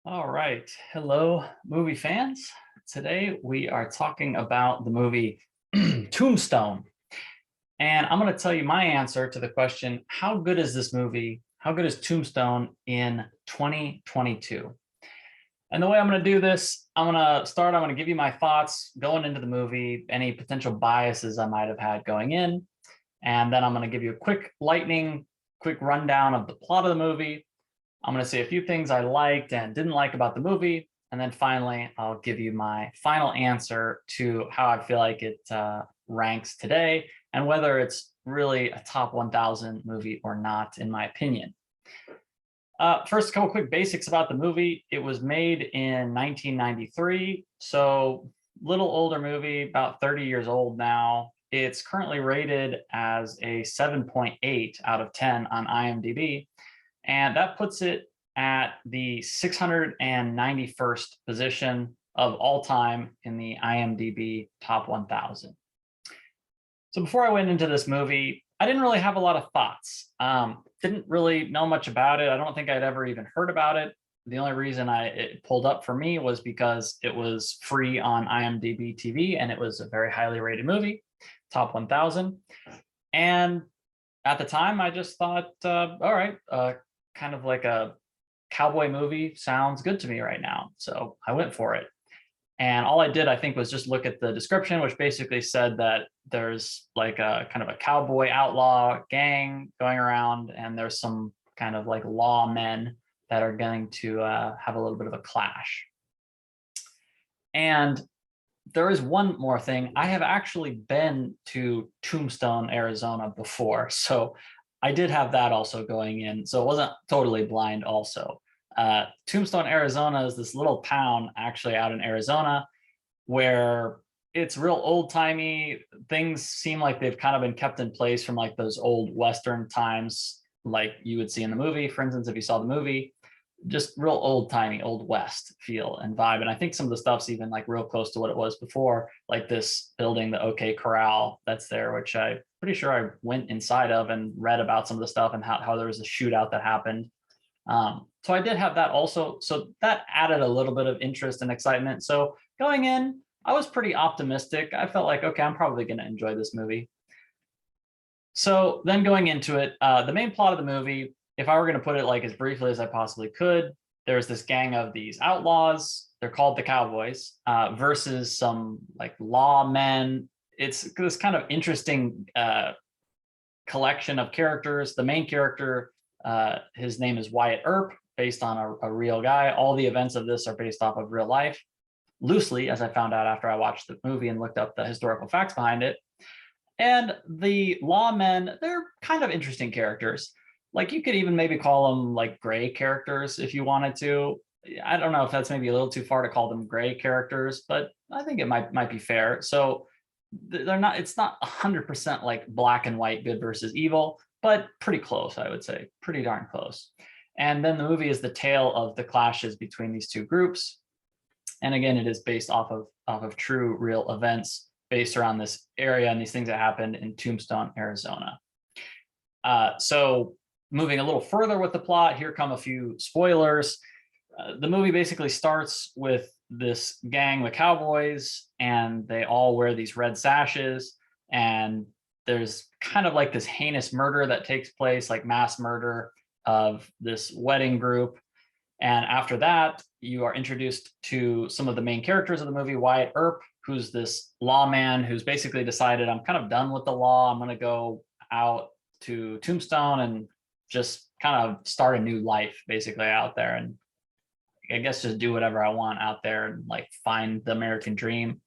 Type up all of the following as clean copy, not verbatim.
All right. Hello, movie fans. Today we are talking about the movie Tombstone. And I'm going to tell you my answer to the question, how good is this movie? How good is Tombstone in 2022? And the way I'm going to do this, I'm going to give you my thoughts going into the movie, any potential biases I might have had going in. And then I'm going to give you a quick rundown of the plot of the movie. I'm going to say a few things I liked and didn't like about the movie. And then finally, I'll give you my final answer to how I feel like it ranks today and whether it's really a top 1,000 movie or not, in my opinion. First, a couple quick basics about the movie. It was made in 1993, so little older movie, about 30 years old now. It's currently rated as a 7.8 out of 10 on IMDb, and that puts it at the 691st position of all time in the IMDb top 1,000. So before I went into this movie, I didn't really have a lot of thoughts. Didn't really know much about it. I don't think I'd ever even heard about it. The only reason it pulled up for me was because it was free on IMDb TV and it was a very highly rated movie, top 1,000. And at the time, I just thought, all right, kind of like a cowboy movie sounds good to me right now. So I went for it. And all I did, I think, was just look at the description, which basically said that there's like a kind of a cowboy outlaw gang going around, and there's some kind of like lawmen that are going to have a little bit of a clash. And there is one more thing. I have actually been to Tombstone, Arizona before. So I did have that also going in. So it wasn't totally blind also. Tombstone, Arizona is this little town actually out in Arizona where it's real old timey. Things seem like they've kind of been kept in place from like those old Western times, like you would see in the movie. For instance, if you saw the movie, just real old timey, old West feel and vibe. And I think some of the stuff's even like real close to what it was before, like this building, the OK Corral that's there, which I'm pretty sure I went inside of and read about some of the stuff and how there was a shootout that happened. So I did have that also. So that added a little bit of interest and excitement. So going in, I was pretty optimistic. I felt like, okay, I'm probably going to enjoy this movie. So then going into it, the main plot of the movie, if I were going to put it like as briefly as I possibly could, there's this gang of these outlaws. They're called the Cowboys versus some like lawmen. It's this kind of interesting collection of characters. The main character, his name is Wyatt Earp, based on a real guy. All the events of this are based off of real life, loosely, as I found out after I watched the movie and looked up the historical facts behind it. And the lawmen, they're kind of interesting characters. Like you could even maybe call them like gray characters if you wanted to. I don't know if that's maybe a little too far to call them gray characters, but I think it might be fair. So they're not, it's not 100% like black and white, good versus evil, but pretty close, I would say, pretty darn close. And then the movie is the tale of the clashes between these two groups. And again, it is based off of true, real events based around this area and these things that happened in Tombstone, Arizona. So moving a little further with the plot, here come a few spoilers. The movie basically starts with this gang, the Cowboys, and they all wear these red sashes. And there's kind of like this heinous murder that takes place, like mass murder of this wedding group. And after that, you are introduced to some of the main characters of the movie. Wyatt Earp, who's this lawman who's basically decided, I'm kind of done with the law. I'm going to go out to Tombstone and just kind of start a new life basically out there. And I guess just do whatever I want out there and like find the American dream.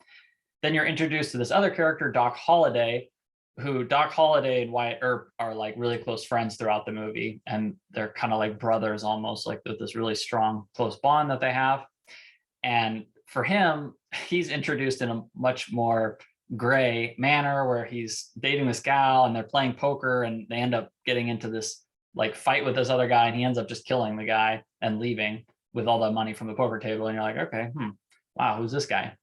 Then you're introduced to this other character, Doc Holliday, who Doc Holliday and Wyatt Earp are like really close friends throughout the movie. And they're kind of like brothers almost, like with this really strong, close bond that they have. And for him, he's introduced in a much more gray manner where he's dating this gal and they're playing poker and they end up getting into this like fight with this other guy and he ends up just killing the guy and leaving with all the money from the poker table. And you're like, okay, wow, who's this guy?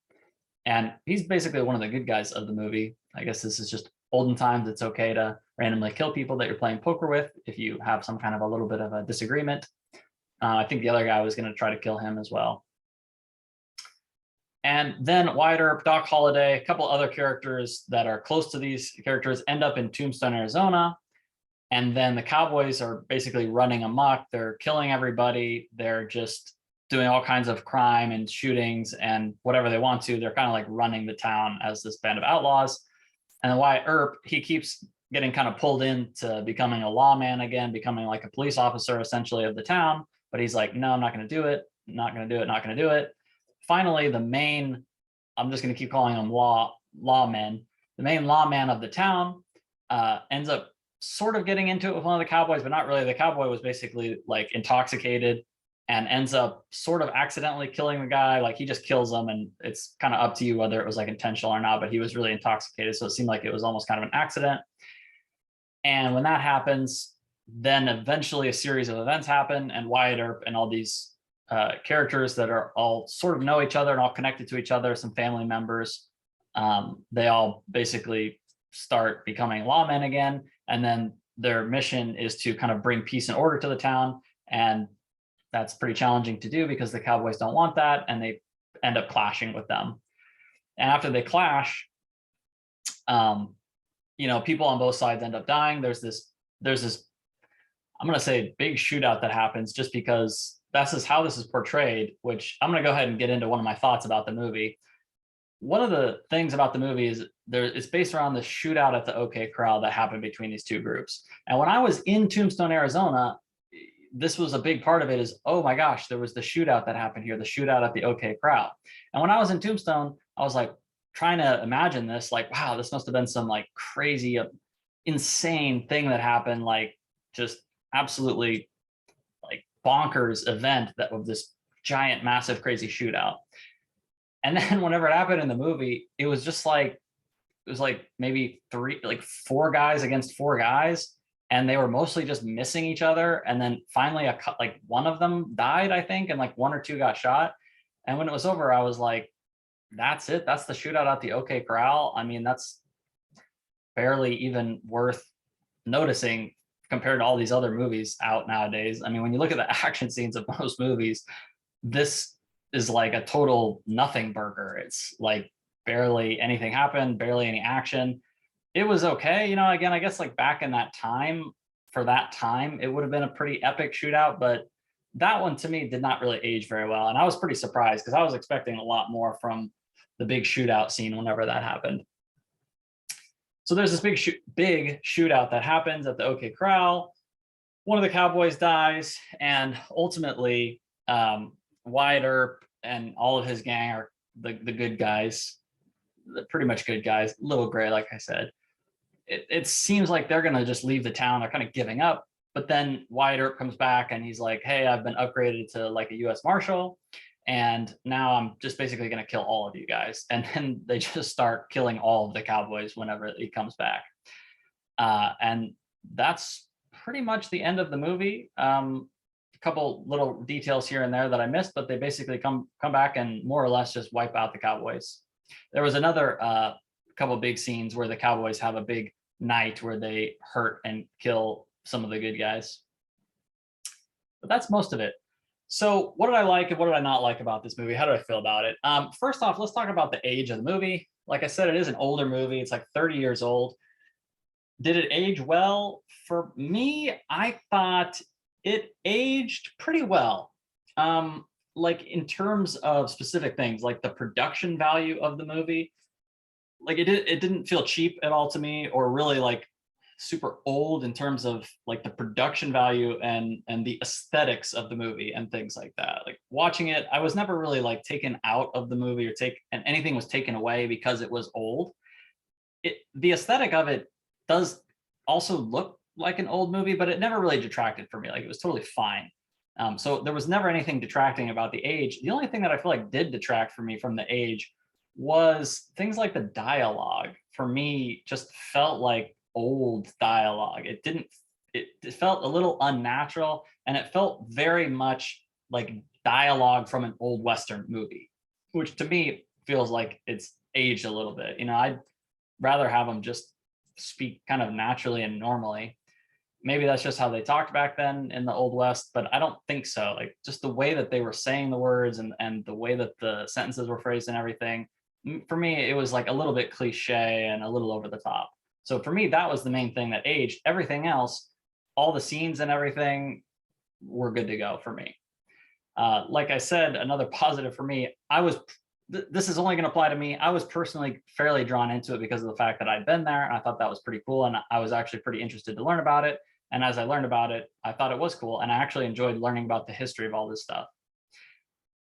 And he's basically one of the good guys of the movie. I guess this is just olden times. It's okay to randomly kill people that you're playing poker with if you have some kind of a little bit of a disagreement. I think the other guy was going to try to kill him as well. And then Wyatt Earp, Doc Holliday, a couple other characters that are close to these characters end up in Tombstone, Arizona. And then the Cowboys are basically running amok. They're killing everybody. They're just doing all kinds of crime and shootings and whatever they want to. They're kind of like running the town as this band of outlaws. And then Wyatt Earp, he keeps getting kind of pulled into becoming a lawman again, becoming like a police officer essentially of the town. But he's like, no, I'm not going to do it. Not going to do it. Not going to do it. Finally, the main, I'm just going to keep calling them lawmen. The main lawman of the town ends up sort of getting into it with one of the cowboys, but not really. The cowboy was basically like intoxicated and ends up sort of accidentally killing the guy. Like he just kills him, and it's kind of up to you whether it was like intentional or not, but he was really intoxicated. So it seemed like it was almost kind of an accident. And when that happens, then eventually a series of events happen, and Wyatt Earp and all these characters that are all sort of know each other and all connected to each other, some family members, they all basically start becoming lawmen again. And then their mission is to kind of bring peace and order to the town. And that's pretty challenging to do because the Cowboys don't want that, and they end up clashing with them. And after they clash, people on both sides end up dying. There's this, I'm going to say big shootout that happens just because that's just how this is portrayed, which I'm going to go ahead and get into one of my thoughts about the movie. One of the things about the movie is it's based around the shootout at the OK Corral that happened between these two groups. And when I was in Tombstone, Arizona, this was a big part of it is, oh my gosh, there was the shootout that happened here, the shootout at the OK Corral. And when I was in Tombstone, I was like trying to imagine this, like, wow, this must have been some like crazy, insane thing that happened, like just absolutely like bonkers event that was this giant, massive, crazy shootout. And then whenever it happened in the movie, it was just like, it was like maybe four guys against four guys, and they were mostly just missing each other. And then finally, like one of them died, I think, and like one or two got shot. And when it was over, I was like, that's it. That's the shootout at the OK Corral. I mean, that's barely even worth noticing compared to all these other movies out nowadays. I mean, when you look at the action scenes of most movies, this is like a total nothing burger. It's like barely anything happened, barely any action. It was okay. Again, I guess like back in that time, for that time, it would have been a pretty epic shootout, but that one to me did not really age very well. And I was pretty surprised because I was expecting a lot more from the big shootout scene whenever that happened. So there's this big shootout that happens at the OK Corral. One of the cowboys dies, and ultimately Wyatt Earp and all of his gang are the good guys, pretty much good guys, a little gray, like I said. It seems like they're going to just leave the town. They're kind of giving up. But then Wyatt Earp comes back and he's like, hey, I've been upgraded to like a U.S. Marshal. And now I'm just basically going to kill all of you guys. And then they just start killing all of the cowboys whenever he comes back. And that's pretty much the end of the movie. A couple little details here and there that I missed, but they basically come back and more or less just wipe out the cowboys. There was another couple big scenes where the cowboys have a big night where they hurt and kill some of the good guys. But that's most of it. So what did I like and what did I not like about this movie? How do I feel about it? First off, let's talk about the age of the movie. Like I said, it is an older movie. It's like 30 years old. Did it age well? For me, I thought it aged pretty well. Like in terms of specific things, like the production value of the movie, like it didn't feel cheap at all to me, or really like super old in terms of like the production value and the aesthetics of the movie and things like that. Like watching it, I was never really like taken out of the movie and anything was taken away because it was old. The aesthetic of it does also look like an old movie, but it never really detracted for me. Like it was totally fine. So there was never anything detracting about the age. The only thing that I feel like did detract for me from the age was things like the dialogue. For me, just felt like old dialogue. It felt a little unnatural, and it felt very much like dialogue from an old Western movie, which to me feels like it's aged a little bit. I'd rather have them just speak kind of naturally and normally. maybe that's just how they talked back then in the Old West, but I don't think so. Like just the way that they were saying the words and the way that the sentences were phrased and everything, for me, it was like a little bit cliche and a little over the top. So for me, that was the main thing that aged. Everything else, all the scenes and everything were good to go for me. Like I said, another positive for me, this is only going to apply to me. I was personally fairly drawn into it because of the fact that I'd been there, and I thought that was pretty cool. And I was actually pretty interested to learn about it. And as I learned about it, I thought it was cool. And I actually enjoyed learning about the history of all this stuff.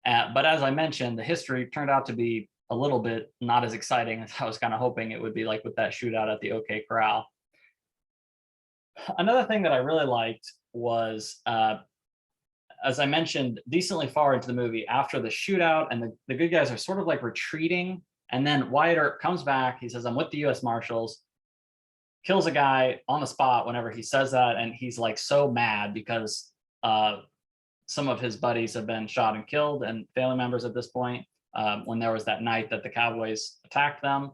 But as I mentioned, the history turned out to be a little bit not as exciting as I was kind of hoping it would be, like with that shootout at the OK Corral. Another thing that I really liked was, as I mentioned, decently far into the movie, after the shootout and the good guys are sort of like retreating. And then Wyatt Earp comes back. He says, I'm with the US Marshals, kills a guy on the spot whenever he says that. And he's like so mad because some of his buddies have been shot and killed and family members at this point, when there was that night that the Cowboys attacked them.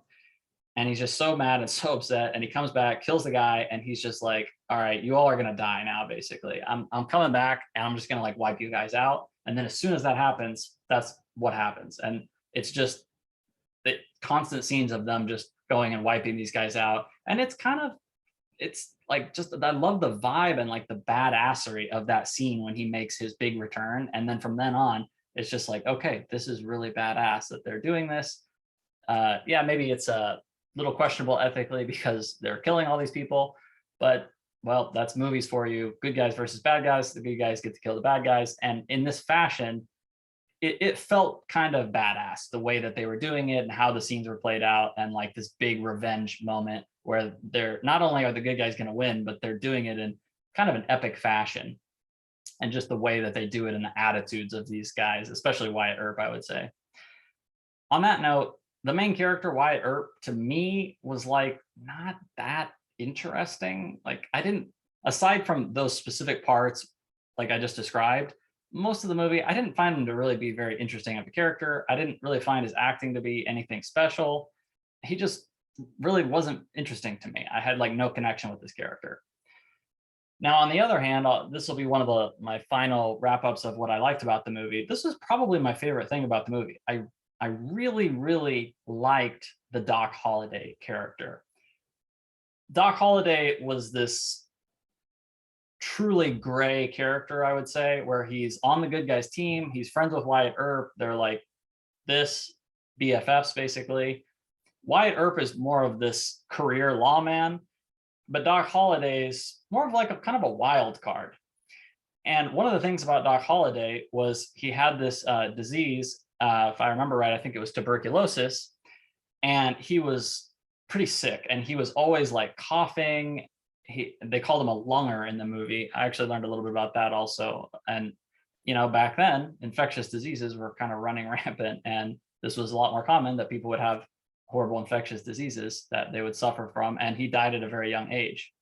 And he's just so mad and so upset. And he comes back, kills the guy, and he's just like, all right, you all are gonna die now, basically. I'm coming back and I'm just gonna like wipe you guys out. And then as soon as that happens, that's what happens. And it's just the constant scenes of them just going and wiping these guys out. And it's like just, I love the vibe and like the badassery of that scene when he makes his big return. And then from then on, it's just like, okay, this is really badass that they're doing this. Yeah, maybe it's a little questionable ethically because they're killing all these people, but well, that's movies for you. Good guys versus bad guys. The good guys get to kill the bad guys. And in this fashion, it felt kind of badass the way that they were doing it and how the scenes were played out, and like this big revenge moment where they're not only are the good guys going to win, but they're doing it in kind of an epic fashion. And just the way that they do it and the attitudes of these guys, especially Wyatt Earp, I would say. On that note, the main character, Wyatt Earp, to me was like not that interesting. Like I didn't, aside from those specific parts, like I just described, most of the movie, I didn't find him to really be very interesting of a character. I didn't really find his acting to be anything special. He just really wasn't interesting to me. I had like no connection with this character. Now, on the other hand, this will be one of my final wrap ups of what I liked about the movie. This is probably my favorite thing about the movie. I really, really liked the Doc Holliday character. Doc Holliday was this truly gray character, I would say, where he's on the good guys team. He's friends with Wyatt Earp. They're like this BFFs, basically. Wyatt Earp is more of this career lawman, but Doc Holliday's more of like a kind of a wild card. And one of the things about Doc Holliday was he had this disease, if I remember right, I think it was tuberculosis, and he was pretty sick, and he was always like coughing. They called him a lunger in the movie. I actually learned a little bit about that also. And back then, infectious diseases were kind of running rampant, and this was a lot more common that people would have horrible infectious diseases that they would suffer from. And he died at a very young age.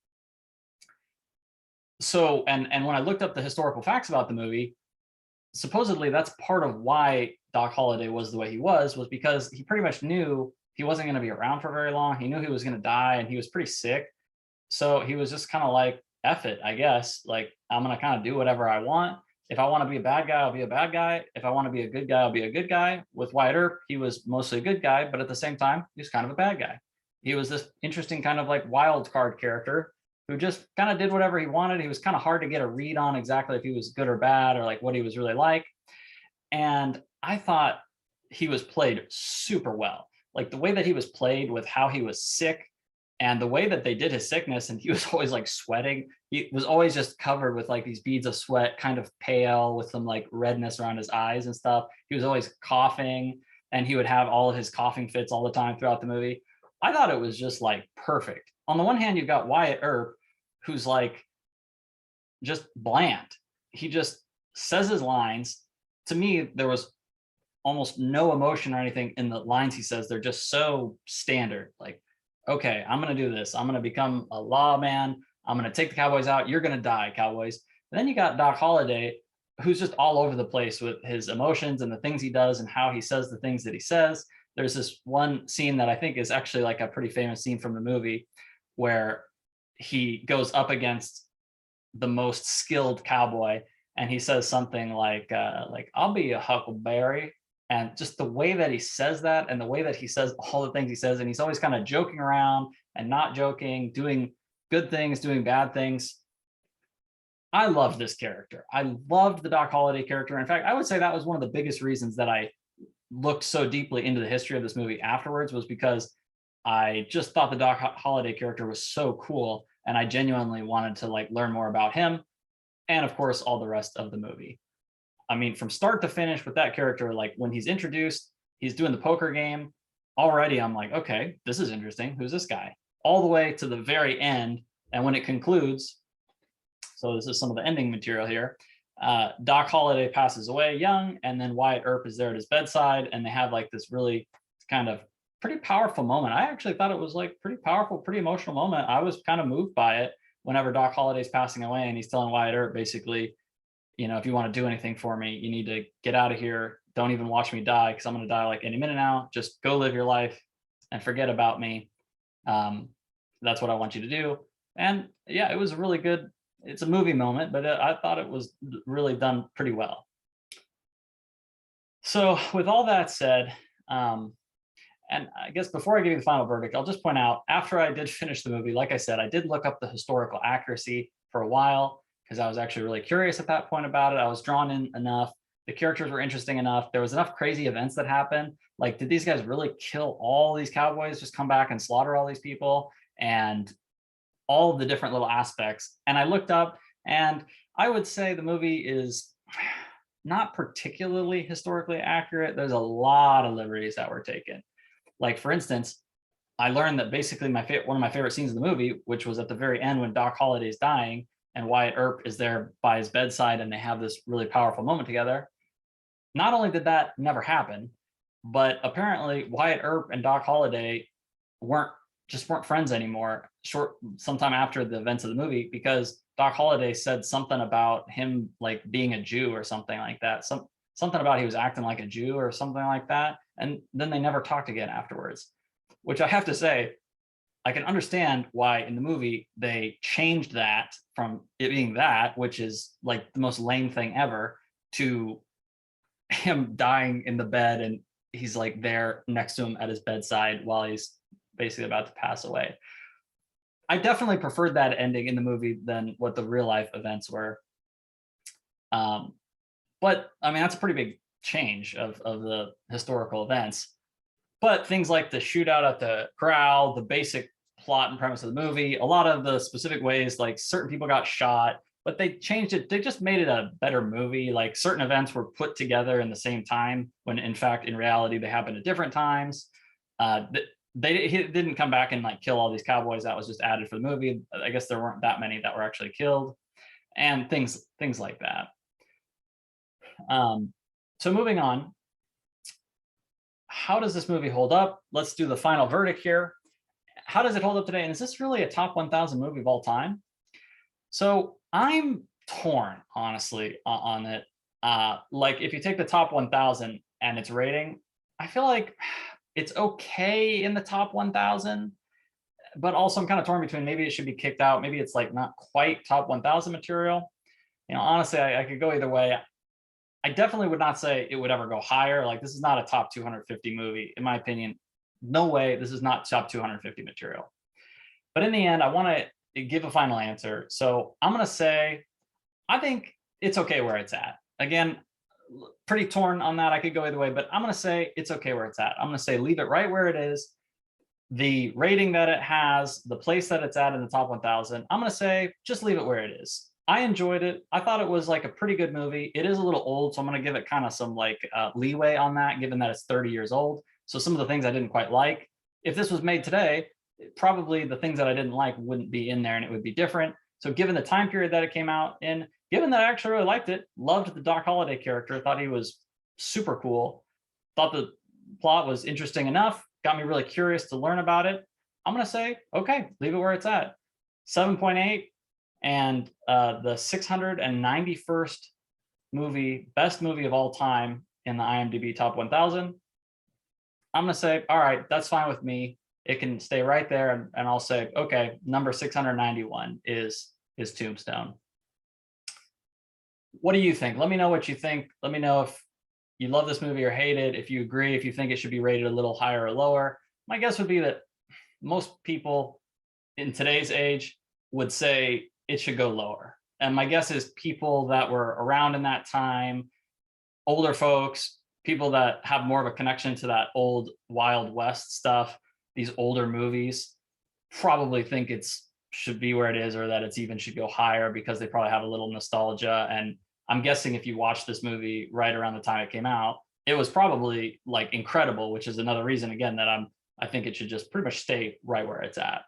So, and when I looked up the historical facts about the movie, supposedly that's part of why Doc Holliday was the way he was because he pretty much knew he wasn't going to be around for very long. He knew he was going to die, and he was pretty sick. So he was just kind of like, F it, I guess. Like, I'm going to kind of do whatever I want. If I want to be a bad guy, I'll be a bad guy. If I want to be a good guy, I'll be a good guy. With Wyatt Earp, he was mostly a good guy, but at the same time, he was kind of a bad guy. He was this interesting kind of like wild card character who just kind of did whatever he wanted. He was kind of hard to get a read on exactly if he was good or bad or like what he was really like. And I thought he was played super well. Like the way that he was played with how he was sick and the way that they did his sickness, and he was always like sweating. He was always just covered with like these beads of sweat, kind of pale with some like redness around his eyes and stuff. He was always coughing, and he would have all of his coughing fits all the time throughout the movie. I thought it was just like perfect. On the one hand, you've got Wyatt Earp, who's like just bland. He just says his lines. To me, there was almost no emotion or anything in the lines he says. They're just so standard. Like, okay, I'm going to do this. I'm going to become a lawman. I'm going to take the Cowboys out. You're going to die, Cowboys. And then you got Doc Holliday, who's just all over the place with his emotions and the things he does and how he says the things that he says. There's this one scene that I think is actually like a pretty famous scene from the movie where he goes up against the most skilled cowboy, and he says something like I'll be a huckleberry. And just the way that he says that, and the way that he says all the things he says, and he's always kind of joking around and not joking, doing good things, doing bad things. I loved this character. I loved the Doc Holliday character. In fact, I would say that was one of the biggest reasons that I looked so deeply into the history of this movie afterwards, was because I just thought the Doc Holliday character was so cool, and I genuinely wanted to like learn more about him, and of course all the rest of the movie. I mean, from start to finish with that character, like when he's introduced, he's doing the poker game. Already, I'm like, okay, this is interesting. Who's this guy? All the way to the very end, and when it concludes, so this is some of the ending material here. Doc Holliday passes away young, and then Wyatt Earp is there at his bedside, and they have like this really kind of pretty powerful moment. I actually thought it was like pretty powerful, pretty emotional moment. I was kind of moved by it whenever Doc Holliday's passing away, and he's telling Wyatt Earp basically, you know, if you want to do anything for me, you need to get out of here. Don't even watch me die, because I'm going to die like any minute now. Just go live your life and forget about me. That's what I want you to do. And yeah, it was a really good, it's a movie moment, but I thought it was really done pretty well. So with all that said, and I guess before I give you the final verdict, I'll just point out, after I did finish the movie, like I said, I did look up the historical accuracy for a while, because I was actually really curious at that point about it. I was drawn in enough. The characters were interesting enough. There was enough crazy events that happened. Like, did these guys really kill all these cowboys, just come back and slaughter all these people? And all of the different little aspects. And I looked up, and I would say the movie is not particularly historically accurate. There's a lot of liberties that were taken. Like, for instance, I learned that basically one of my favorite scenes in the movie, which was at the very end when Doc Holliday's dying and Wyatt Earp is there by his bedside, and they have this really powerful moment together. Not only did that never happen, but apparently Wyatt Earp and Doc Holliday weren't friends anymore sometime after the events of the movie, because Doc Holliday said something about him like being a Jew or something like that. Something about he was acting like a Jew or something like that. And then they never talked again afterwards, which I have to say, I can understand why in the movie they changed that from it being that, which is like the most lame thing ever, to him dying in the bed and he's like there next to him at his bedside while he's basically about to pass away. I definitely preferred that ending in the movie than what the real life events were. But I mean, that's a pretty big change of the historical events. But things like the shootout at the corral, the basic plot and premise of the movie, a lot of the specific ways like certain people got shot, but they changed it. They just made it a better movie. Like certain events were put together in the same time when in fact, in reality, they happened at different times. He didn't come back and like kill all these cowboys. That was just added for the movie. I guess there weren't that many that were actually killed, and things like that. So moving on, how does this movie hold up? Let's do the final verdict here. How does it hold up today? And is this really a top 1,000 movie of all time? So I'm torn, honestly, on it. Like if you take the top 1,000 and its rating, I feel like it's okay in the top 1,000, but also I'm kind of torn between maybe it should be kicked out. Maybe it's like not quite top 1,000 material. You know, honestly, I could go either way. I definitely would not say it would ever go higher. Like this is not a top 250 movie, in my opinion. No way, this is not top 250 material. But in the end, I want to give a final answer. So I'm going to say, I think it's okay where it's at. Again, pretty torn on that. I could go either way, but I'm going to say it's okay where it's at. I'm going to say leave it right where it is. The rating that it has, the place that it's at in the top 1,000, I'm going to say just leave it where it is. I enjoyed it. I thought it was like a pretty good movie. It is a little old, so I'm going to give it kind of some like leeway on that, given that it's 30 years old. So some of the things I didn't quite like, if this was made today, probably the things that I didn't like wouldn't be in there and it would be different. So given the time period that it came out in, given that I actually really liked it, loved the Doc Holliday character, thought he was super cool, thought the plot was interesting enough, got me really curious to learn about it, I'm going to say, okay, leave it where it's at. 7.8, and the 691st movie, best movie of all time in the IMDb top 1,000. I'm going to say, all right, that's fine with me. It can stay right there. And I'll say, okay, number 691 is Tombstone. what do you think? Let me know what you think. Let me know if you love this movie or hate it. If you agree, if you think it should be rated a little higher or lower. My guess would be that most people in today's age would say it should go lower. And my guess is people that were around in that time, older folks, people that have more of a connection to that old Wild West stuff, these older movies, probably think it's should be where it is, or that it's even should go higher because they probably have a little nostalgia. And I'm guessing if you watch this movie right around the time it came out, it was probably like incredible, which is another reason again that I think it should just pretty much stay right where it's at.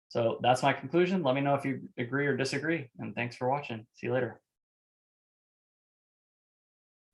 So that's my conclusion. Let me know if you agree or disagree. And thanks for watching. See you later.